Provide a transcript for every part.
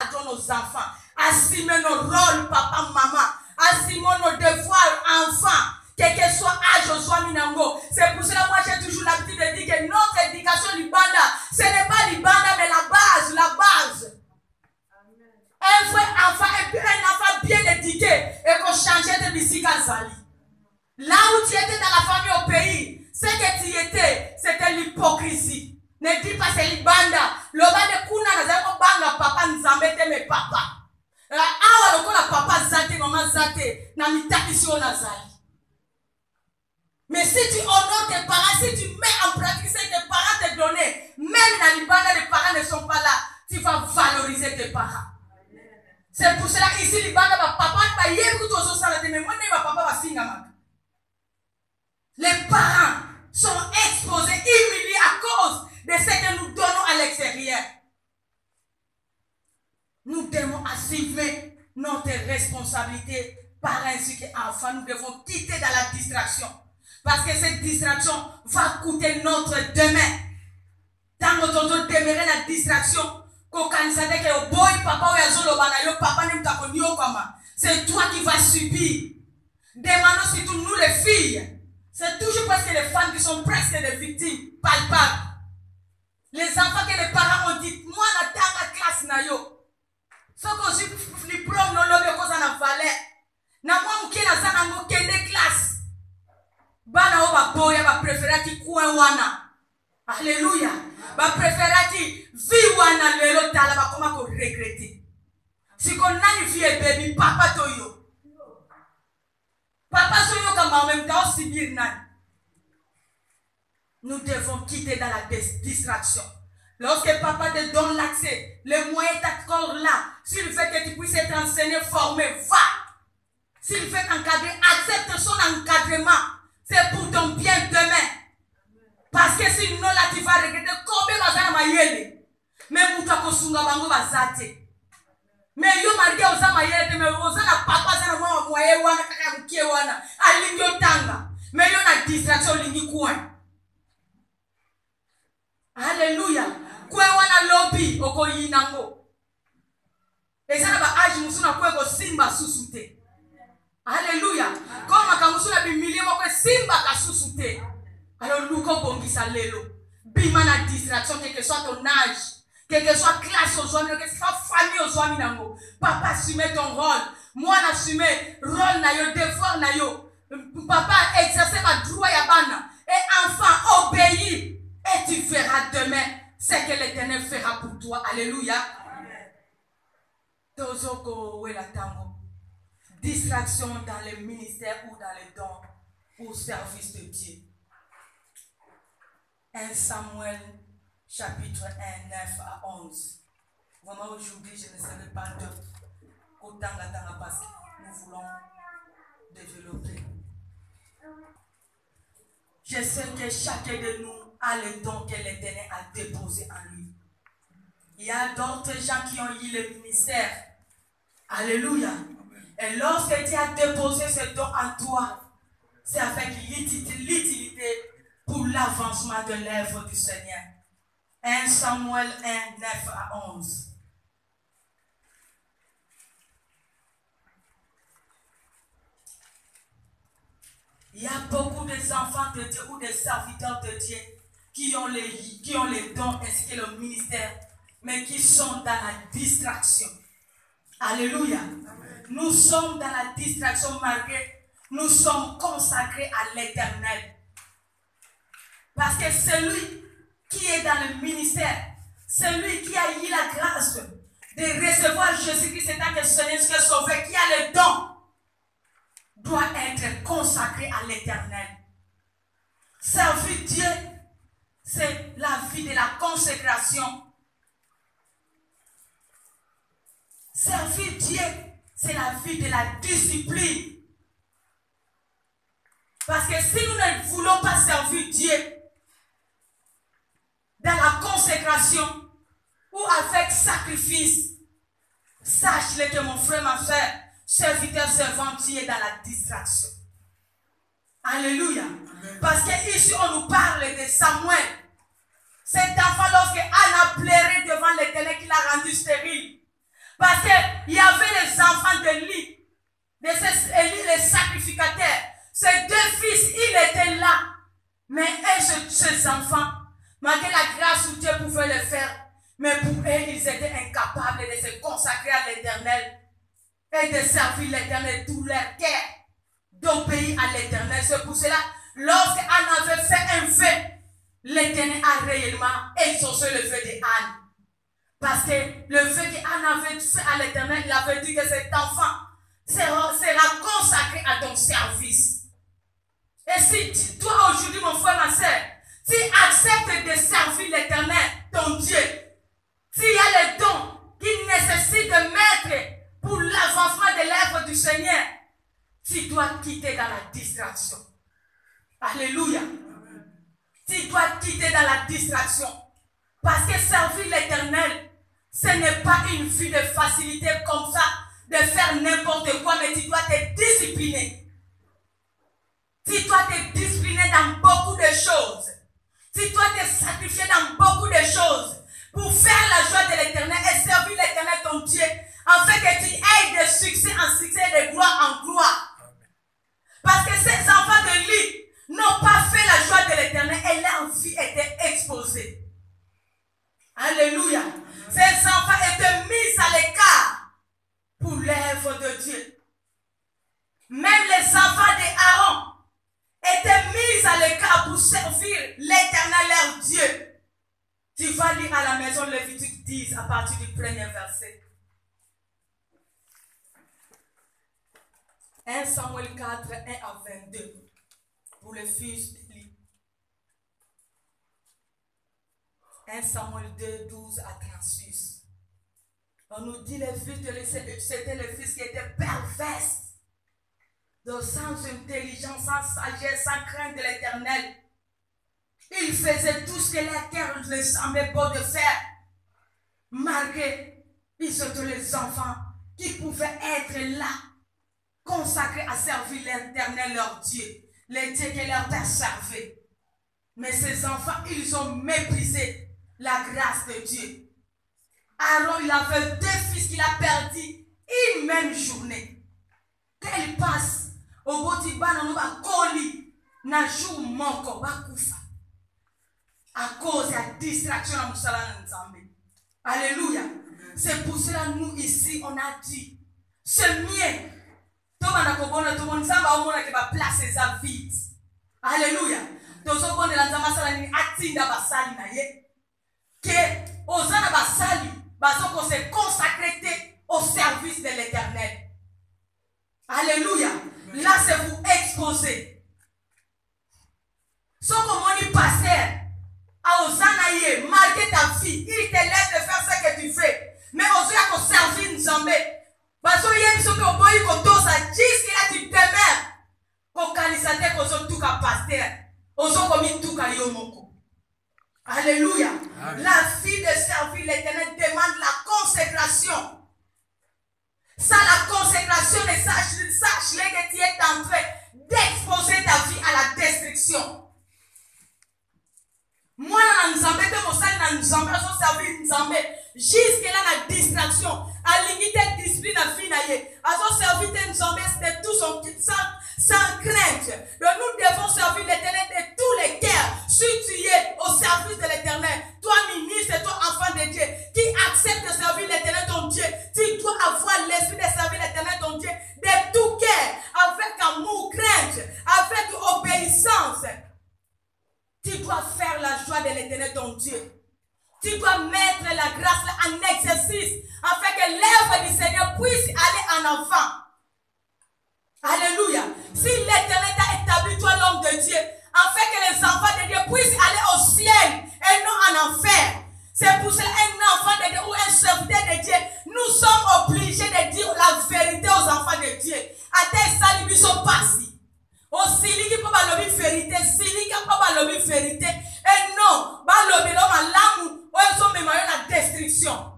dans nos enfants, assumer nos rôles, papa, maman, assumer nos devoirs, enfants, quel que soit âge, soit minango. C'est pour cela que moi j'ai toujours l'habitude de dire que notre éducation libanda, ce n'est pas libanda, mais la base, la base. Un vrai enfant, un enfant bien éduqué, et qu'on changeait de musique à Zali. Là où tu étais dans la famille au pays, ce que tu étais, c'était l'hypocrisie. Ne dis pas c'est libanda. Le bande kuna na zako banga papa nzambete me papa. Awa loko la papa zate maman zate na mitaki si on a Zali. Mais si tu honores tes parents, si tu mets en pratique ce que tes parents te donnaient, même dans l'Ibanda, les parents ne sont pas là, tu vas valoriser tes parents. C'est pour cela qu'ici, l'Ibanda, papa, les parents sont exposés, humiliés à cause de ce que nous donnons à l'extérieur. Nous devons assumer notre responsabilité, parents ainsi qu'enfants. Nous devons quitter dans la distraction. Parce que cette distraction va coûter notre demain. Tant que nous demeurons la distraction, c'est toi qui vas subir. Demandons surtout nous les filles. C'est toujours parce que les femmes qui sont presque des victimes palpables. Les enfants que les parents ont dit, moi, la classe na yo. Ce que j'ai diplôme, non, l'homme, cause en valeur. Na moi, m'ki na zanango kende classe. Bana o ba boya ba préférer ki coin wana. Alléluia. Ba préférer ki vi wana lelo tala ba koma ko regretter. Si kon nani vie baby papa to yo. Papa so yo kama en même temps subir nani. Nous devons quitter dans la distraction. Lorsque papa te donne l'accès, le moyen est encore là. S'il veut que tu puisses être enseigné, formé, va. S'il veut t'encadrer, accepte son encadrement. C'est pour ton bien demain. Parce que sinon là tu vas regretter combien bazana mayele. Mais mutu akosunga bango bazate. Mais yo marike oza mayele mais oza na papa zana mwa moye wana kaka mkie wana. Alingi otanga. Mais yo na distraction lingi coin. Alléluia. Coin wana lobby oko yinango. Ezana ba age musuna kwe ko simba susute. Alléluia. Comme akamusuna bimilie moko simba kasusute. Alors nous bongisa lelo. Bima na distraction, quel que soit ton âge, quel que soit classe au soir, quel que soit famille au soir minango. Papa assume ton rôle. Moi assume rôle na yo, devoir na yo. Papa exercer ma droit ya bana. Et enfant obéis. Et tu verras demain ce que l'Éternel fera pour toi. Alléluia. Tozoko we la tango. Distraction dans le ministère ou dans les dons au service de Dieu. 1 Samuel chapitre 1, 9 à 11. Vraiment aujourd'hui, je ne serai pas de autant d'attendre parce que nous voulons développer. Je sais que chacun de nous a le don que l'Éternel a déposé en lui. Il y a d'autres gens qui ont eu le ministère. Alléluia. Et lorsque tu as déposé ce don en toi, c'est avec l'utilité pour l'avancement de l'œuvre du Seigneur. 1 Samuel 1, 9 à 11. Il y a beaucoup d'enfants de Dieu ou des serviteurs de Dieu qui ont les dons ainsi que le ministère, mais qui sont dans la distraction. Alléluia. Amen. Nous sommes dans la distraction malgré nous sommes consacrés à l'Éternel. Parce que celui qui est dans le ministère, celui qui a eu la grâce de recevoir Jésus-Christ en tant que Seigneur, que Sauveur, qui a le don, doit être consacré à l'Éternel. Servir Dieu, c'est la vie de la consécration. Servir Dieu, c'est la vie de la discipline. Parce que si nous ne voulons pas servir Dieu dans la consécration ou avec sacrifice, sache-le que mon frère, ma soeur, serviteur, servant, tu es dans la distraction. Alléluia. Amen. Parce qu'ici, on nous parle de Samuel. Cet enfant, lorsque Anna pleurait devant l'Éternel qui l'a rendu stérile, l'Éternel et de servir l'Éternel tout leur cœur, d'obéir à l'Éternel. C'est pour cela, lorsqu'Anne avait fait un vœu, l'Éternel a réellement exaucé le vœu d'Anne. Parce que le vœu qu'Anne avait fait à l'Éternel, il avait dit que cet enfant sera consacré à ton service. Et si toi aujourd'hui, mon frère, ma soeur, tu acceptes de servir l'Éternel, ton Dieu, s'il y a les dons qu'il nécessite de mettre pour l'avancement de l'œuvre du Seigneur, tu dois quitter dans la distraction. Alléluia. Tu dois quitter dans la distraction. Parce que servir l'Éternel, ce n'est pas une vie de facilité comme ça, de faire n'importe quoi, mais tu dois te discipliner. Tu dois te discipliner dans beaucoup de choses. Tu dois te sacrifier dans beaucoup de choses pour faire la joie de l'Éternel et servir l'Éternel ton Dieu, afin que tu ailles de succès en succès et de gloire en gloire. Parce que ces enfants de Lit n'ont pas fait la joie de l'Éternel et leur vie était exposée. Alléluia. Ces enfants étaient mis à l'écart pour l'œuvre de Dieu. Même les enfants d'Aaron étaient mis à l'écart pour servir l'Éternel leur Dieu. Tu vas lire à la maison Lévitique 10 à partir du premier verset. 1 Samuel 4, 1 à 22 pour le fils d'Élie. 1 Samuel 2, 12 à 36. On nous dit les fils de l'Élie, c'était les fils qui étaient pervers, sans intelligence, sans sagesse, sans crainte de l'Éternel. Ils faisaient tout ce que leur cœur les semblait bon de faire. Malgré, ils étaient les enfants qui pouvaient être là, consacrés à servir l'Éternel, leur Dieu, les dieux que leur père servait. Mais ces enfants, ils ont méprisé la grâce de Dieu. Aaron, il avait 2 fils qu'il a perdus une même journée. Quand il passe au Botiban, on va coller, na jour moko, va koufa. À cause de la distraction à Moussala Nzambe. Alléluia. C'est pour cela nous ici, on a dit, c'est mieux. Tout le monde va placer sa vie. Alléluia. Tout le monde va se consacrer au service de l'Éternel. Alléluia. Là, c'est vous exposer. Ce que mon pasteur a osanaye, malgré ta vie, il te laisse de faire ce que tu fais. Mais on doit servir Nzambe. Parce que il y a des gens qui ont dit que tu demeures. Qu'on calisate qu'on soit tout qu'à pasteur. On soit comme tout qu'à yomoko. Alléluia. La vie de servir l'Éternel demande la consécration. Ça, la consécration, sache que tu es en train d'exposer ta vie à la destruction. Moi, nous avons servi jusque-là la distraction. À limiter discipline à finailler. À son service de tout son sans crainte. Donc nous devons servir l'Éternel de tous les cœurs. Si tu es au service de l'Éternel, toi ministre, toi enfant de Dieu, qui accepte de servir l'Éternel ton Dieu, tu dois avoir l'esprit de servir l'Éternel ton Dieu de tout cœur, avec amour, crainte, avec obéissance. Tu dois faire la joie de l'Éternel ton Dieu. Tu dois mettre la grâce en exercice afin que l'œuvre du Seigneur puisse aller en avant. Alléluia. Si l'Éternel t'a établi, toi l'homme de Dieu, afin que les enfants de Dieu puissent aller au ciel et non en enfer. C'est pour cela un enfant de Dieu ou un serviteur de Dieu, nous sommes obligés de dire la vérité aux enfants de Dieu. À tes salibis sont passés. Au sili qui peut pas la vérité, sili qui peut pas la vérité. Et non, bah l'homme l'amour. Ils ont même la destruction.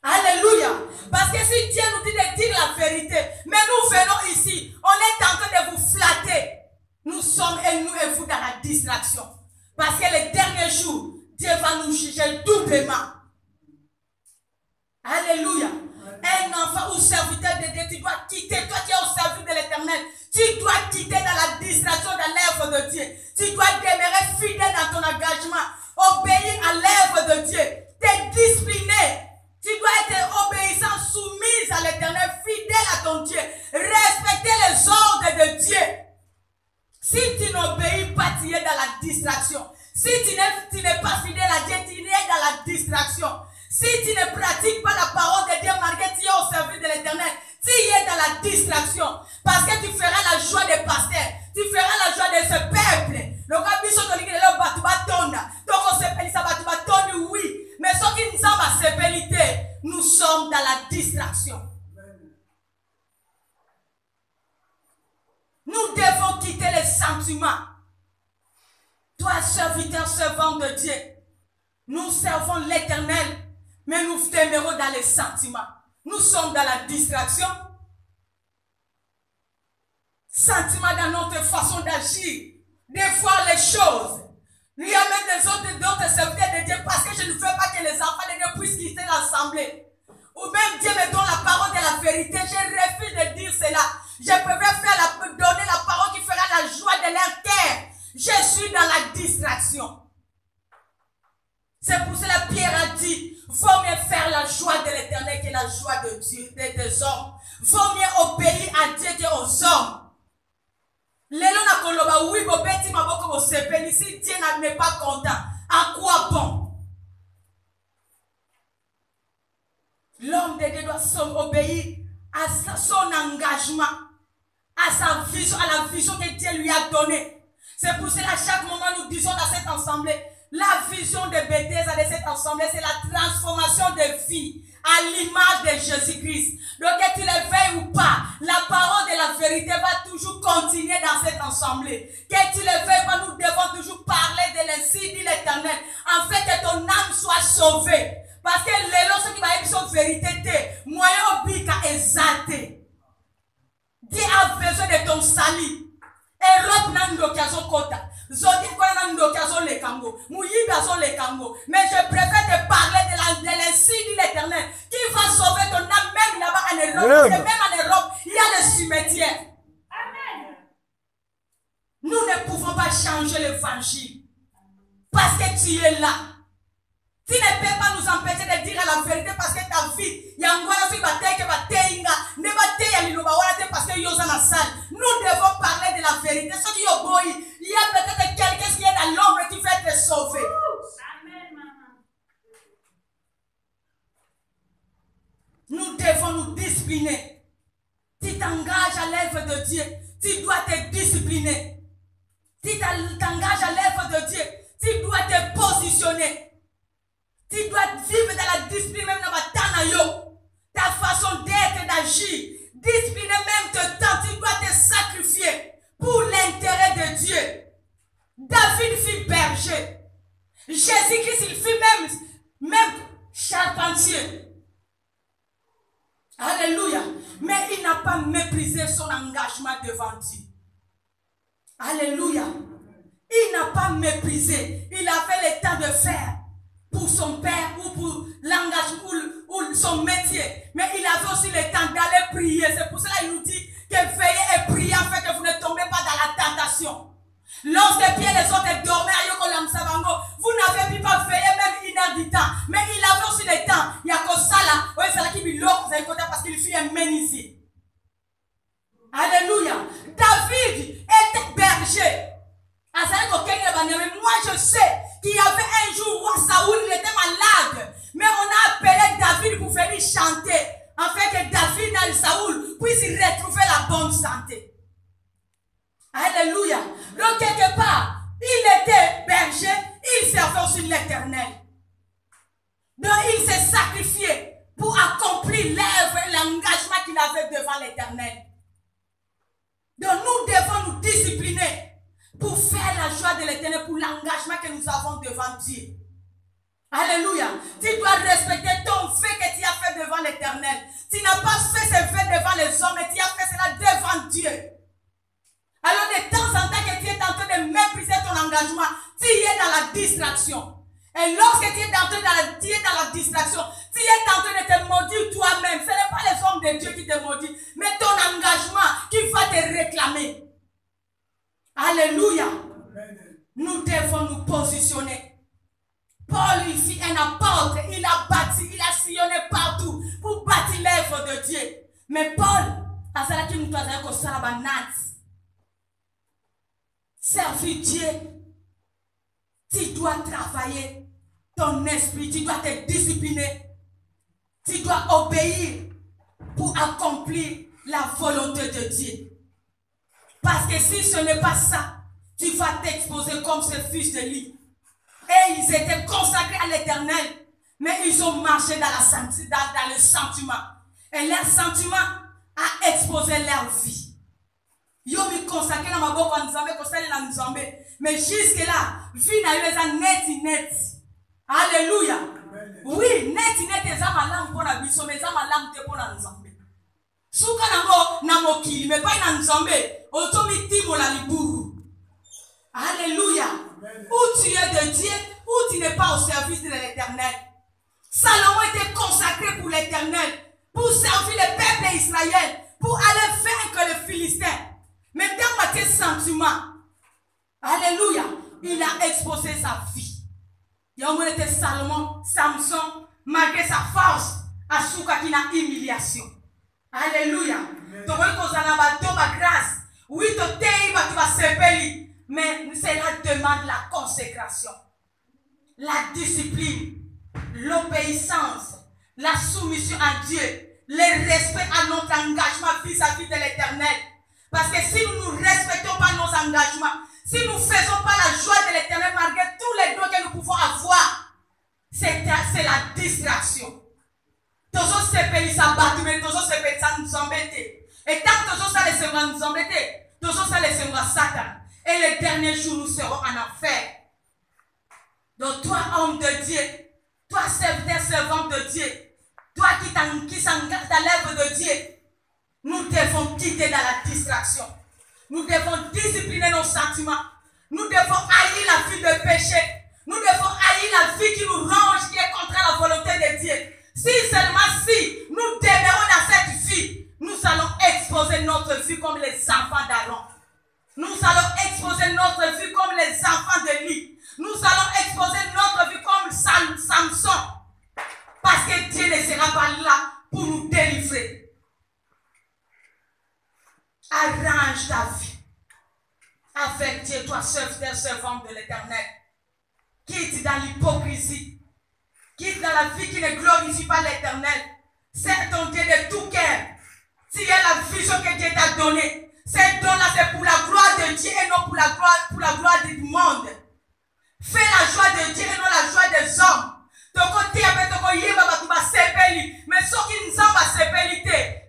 Alléluia. Parce que si Dieu nous dit de dire la vérité, mais nous venons ici, on est en train de vous flatter. Nous sommes et nous et vous dans la distraction. Parce que les derniers jours, Dieu va nous juger doublement. Alléluia. Un enfant ou serviteur de Dieu, tu dois quitter. Toi qui es au service de l'Éternel, tu dois quitter dans la distraction de l'œuvre de Dieu. Tu dois demeurer fidèle dans ton engagement. Obéir à l'œuvre de Dieu. T'es discipliné. Tu dois être obéissant tu ne pratiques pas la parole de Dieu, malgré que tu es au service de l'Éternel, tu es dans la distraction. Parce que tu feras la joie des pasteurs. Tu feras la joie de ce peuple. Oui. Mais ce qui nous semble à sépélité, nous sommes dans la distraction. Nous devons quitter les sentiments. Toi, serviteur, servant de Dieu, nous servons l'Éternel, mais nous demeurons dans les sentiments. Nous sommes dans la distraction. Sentiments dans notre façon d'agir, de voir les choses. Il y a même d'autres serviteurs de Dieu parce que je ne veux pas que les enfants de Dieu puissent quitter l'assemblée. Ou même Dieu me donne la parole de la vérité. Je refuse de dire cela. Je préfère donner la parole qui fera la joie de leur cœur. Je suis dans la distraction. C'est pour cela que Pierre a dit, vaut mieux faire la joie de l'Éternel que la joie de Dieu, des hommes. Vaut mieux obéir à Dieu qu'aux hommes. Lelo na koloba oui bobeti maboko bo sepeli si Dieu n'est pas content. À quoi bon? L'homme de Dieu doit obéir à son engagement, à sa vision, à la vision que Dieu lui a donnée. C'est pour cela à chaque moment nous disons dans cette assemblée, la vision de Bethesda de cette assemblée, c'est la transformation de vie à l'image de Jésus-Christ. Donc que tu le veuilles ou pas, la parole de la vérité va toujours continuer dans cette assemblée. Que tu le veuilles pas, nous devons toujours parler de l'ainsi dit l'Éternel, afin que ton âme soit sauvée. Parce que les lorsqu'il qui va être son vérité, moyen oblique à exalter. Dieu a besoin de ton salut. Europe n'a d'occasion kota. Zodi quoi n'a d'occasion les kango. Mouyiba sont les kango. Mais je préfère te parler de l'ainsi dit l'Éternel qui va sauver ton âme même là-bas en Europe. Et même en Europe, il y a le cimetière. Amen. Nous ne pouvons pas changer l'évangile. Parce que tu es là. Tu ne peux pas nous empêcher de dire la vérité parce que ta vie, il y a un gars qui va te parce que yosa la salle. Nous devons parler de la vérité. Ce qui est beau, il y a peut-être quelqu'un qui est dans l'ombre qui va être sauvé. Amen, maman. Nous devons nous discipliner. Tu t'engages à l'œuvre de Dieu, tu dois te discipliner. Tu t'engages à l'œuvre de Dieu, tu dois te positionner. Tu dois vivre dans la discipline, même dans ta façon d'être, d'agir. Discipliner même ton temps, tu dois te sacrifier pour l'intérêt de Dieu. David fut berger. Jésus-Christ, il fut même charpentier. Alléluia. Mais il n'a pas méprisé son engagement devant Dieu. Alléluia. Il n'a pas méprisé. Il avait le temps de faire pour son père ou pour l'engagement ou son métier. Mais il avait aussi le temps d'aller prier. C'est pour cela qu'il nous dit que veillez et priez afin que vous ne tombez pas dans la tentation. Lorsque Pierre et les autres dormaient à Yokolamsabango, vous n'avez pu pas veiller même une heure du temps. Mais il avait aussi le temps. Il y a comme ça là, c'est là qu'il vit l'autre parce qu'il fut un menuisier. Alléluia. David était berger. Moi je sais qu'il y avait un jour où Saoul il était malade. Mais on a appelé David pour venir chanter. Afin que David et Saoul puissent retrouver la bonne santé. Alléluia. Donc quelque part, il était berger, il servait aussi l'Éternel. Donc il s'est sacrifié pour accomplir l'œuvre et l'engagement qu'il avait devant l'Éternel. Donc nous devons nous discipliner pour faire la joie de l'Éternel, pour l'engagement que nous avons devant Dieu. Alléluia. Tu dois respecter ton fait que tu as fait devant l'Éternel. Tu n'as pas fait ce fait devant les hommes, mais tu as fait cela devant Dieu. Alors de temps en temps que tu es en train de mépriser ton engagement, tu es dans la distraction. Et lorsque tu es dans la distraction, tu es en train de te maudire toi-même. Ce n'est pas les hommes de Dieu qui te maudissent, mais ton engagement qui va te réclamer. Alléluia. Nous devons nous positionner. Paul ici, un apôtre, il a bâti, il a sillonné partout pour bâtir l'œuvre de Dieu. Mais Paul, à cela qui nous doit dire que ça va servir Dieu, tu dois travailler ton esprit, tu dois te discipliner. Tu dois obéir pour accomplir la volonté de Dieu. Parce que si ce n'est pas ça, tu vas t'exposer comme ce fils de Lie. Et ils étaient consacrés à l'Éternel, mais ils ont marché dans le sentiment. Et leur sentiment a exposé leur vie. Ils ont consacré dans ma bouche en Nzambe, mais jusque-là, vie n'a eu net. Alléluia. Oui, net est ma langue pour la biso, mais ma langue pour la Nzambe. Souka nango na mokili, mais pas na Nzambe. Automiti mo la liburu. Alléluia. Où tu es de Dieu, où tu n'es pas au service de l'Éternel. Salomon était consacré pour l'Éternel, pour servir le peuple d'Israël, pour aller vaincre les Philistins. Mais dans tes sentiments, alléluia, il a exposé sa vie. Il a été Salomon, Samson, malgré sa force, à Soukakina humiliation. Alléluia. Tu vois qu'on a grâce. Oui, tu vas se payer. Mais cela demande la consécration, la discipline, l'obéissance, la soumission à Dieu, le respect à notre engagement vis-à-vis de l'Éternel. Parce que si nous ne respectons pas nos engagements, si nous ne faisons pas la joie de l'Éternel malgré tous les dons que nous pouvons avoir, c'est la distraction. Toujours se payer sa battue, mais toujours se payer ça nous embêter. Et tant que toujours ça laissera nous embêter, toujours ça laissera Satan. Et les derniers jours, nous serons en enfer. Donc, toi, homme de Dieu, toi, serviteur, servant de Dieu, toi qui s'engage à l'œuvre de Dieu, nous devons quitter dans la distraction. Nous devons discipliner nos sentiments. Nous devons haïr la vie de péché. Nous devons haïr la vie qui nous ronge, qui est contre la volonté de Dieu. Si nous demeurons dans cette vie, nous allons exposer notre vie comme les enfants d'Aaron. Nous allons exposer notre vie comme les enfants de Lie. Nous allons exposer notre vie comme Samson. Parce que Dieu ne sera pas là pour nous délivrer. Arrange ta vie avec Dieu, toi, serviteur, servant de l'Éternel. Quitte dans l'hypocrisie. Quitte dans la vie qui ne glorifie pas l'Éternel. Sers ton Dieu de tout cœur. Tu as la vision que Dieu t'a donnée. Cette don-là, c'est pour la gloire de Dieu et non pour la gloire du monde. Fais la joie de Dieu et non la joie des hommes. Mais ce qui nous a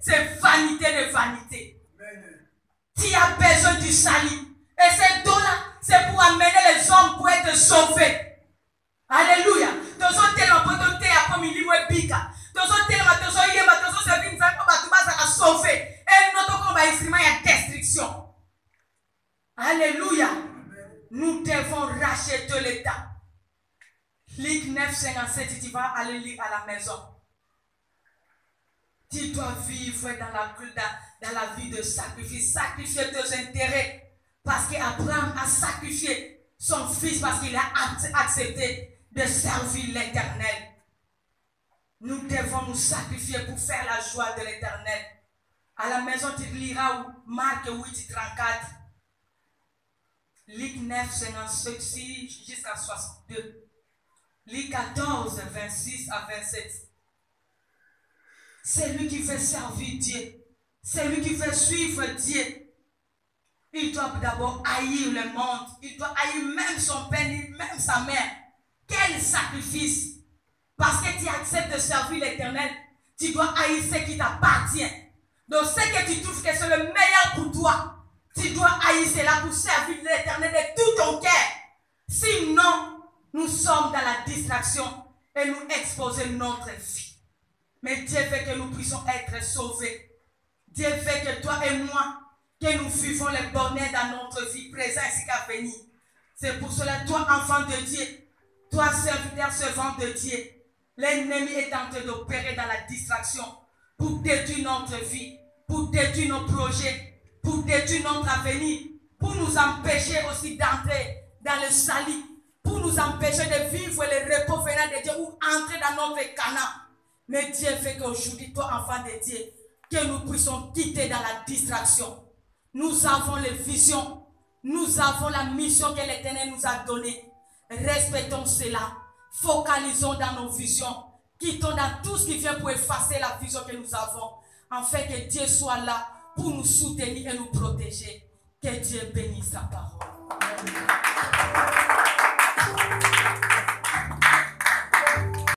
c'est vanité de vanité. Tu as besoin du salut. Et cette don-là, c'est pour amener les hommes pour être sauvés. Alléluia. Alléluia. Nous devons racheter l'État. Luc 9, 57, tu vas aller lire à la maison. Tu dois vivre dans la vie de sacrifice. Sacrifier tes intérêts. Parce qu'Abraham a sacrifié son fils parce qu'il a accepté de servir l'Éternel. Nous devons nous sacrifier pour faire la joie de l'Éternel. À la maison, tu liras Marc 8, 34. Luc 9, 56 jusqu'à 62. Luc 14, 26 à 27. C'est lui qui veut servir Dieu. C'est lui qui veut suivre Dieu. Il doit d'abord haïr le monde. Il doit haïr même son père, même sa mère. Quel sacrifice! Parce que tu acceptes de servir l'Éternel, tu dois haïr ce qui t'appartient. Donc ce que tu trouves que c'est le meilleur pour toi, tu dois haïr cela pour servir l'Éternel de tout ton cœur. Sinon, nous sommes dans la distraction et nous exposons notre vie. Mais Dieu veut que nous puissions être sauvés. Dieu veut que toi et moi, que nous vivons les bonheurs dans notre vie présente ainsi qu'à venir. C'est pour cela, toi, enfant de Dieu, toi, serviteur, servant de Dieu, l'ennemi est en train d'opérer dans la distraction pour détruire notre vie, pour détruire nos projets, pour détruire notre avenir, pour nous empêcher aussi d'entrer dans le salut, pour nous empêcher de vivre le repos venant de Dieu ou entrer dans notre Canaan. Mais Dieu fait qu'aujourd'hui, toi, enfant de Dieu, que nous puissions quitter dans la distraction. Nous avons les visions, nous avons la mission que l'Éternel nous a donnée. Respectons cela, focalisons dans nos visions, Quittons dans tout ce qui vient pour effacer la vision que nous avons. Afin que Dieu soit là pour nous soutenir et nous protéger. Que Dieu bénisse sa parole.